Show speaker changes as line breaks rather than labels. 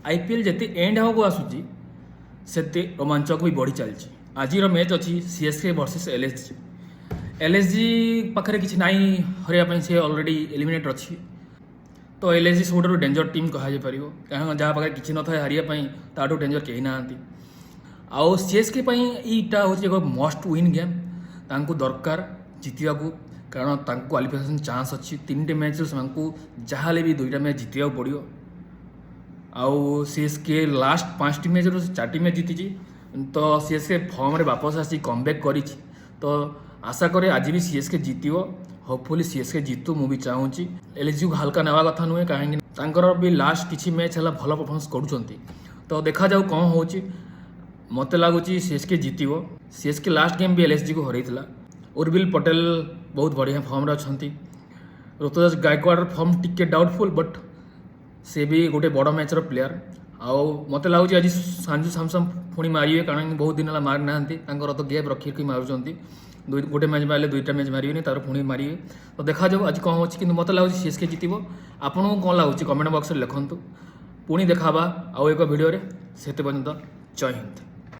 IPL जिते and होगा आसूची से रोमांचक भी बढ़ी चलती। आज मैच अच्छी सीएसके वर्सेस एलएसजी पाखे किसी ना हरवाई से ऑलरेडी एलिमिनेट अच्छी। तो एलएसजी सब डेंजर टीम कह कारण जहाँ पाखे किसी न था हारियापाई ताठू डेंजर कहीं ना आउ सीएसके यहाँ हूँ एक मस्ट विन गेम तांको दरकार जितवा को कारण क्वालिफिकेशन चांस अच्छी 3टी मैच जहाँ भी 2टा मैच जितवा पड़ो। आउ सीएसके लास्ट 5टी मैच 4टी मैच जीती तो सीएसके फॉर्म रे वापस आसी कमबैक करी। तो आशा करे आज भी सीएसके जीतियो। होपफुली सीएसके जीतू मु भी चाहूँगी। एलएसजी को हल्का नेवा कथा नुहे कहीं भी लास्ट किसी मैच है भल परफॉर्मेंस करुँच। तो देखा जाऊ कौन हो मत लगुच सीएसके जीतियो। सीएसके लास्ट गेम भी एलएसजी को हरई। उर्विल पटेल बहुत बढ़िया फॉर्म रे अच्छा। ऋतुराज गायकवाड़ फॉर्म टिके डाउटफुल बट से भी गोटे बड़ मैचर प्लेयर। आउ मत लगुच आज संजू सैमसन पुणी मारे कारण बहुत दिन है मारि ना तो गैप रखिक मार्च गोटे मैच मारे 2टा मैच मारे तार पुणी मारे। तो देखा जाऊ आज कौन हो मत लगुच सीएसके जीतिबो। आपको कौन लगुच कमेंट बॉक्स में लिखतु। पुणी देखा आउ एक वीडियो से पर्यंत जय हिंद।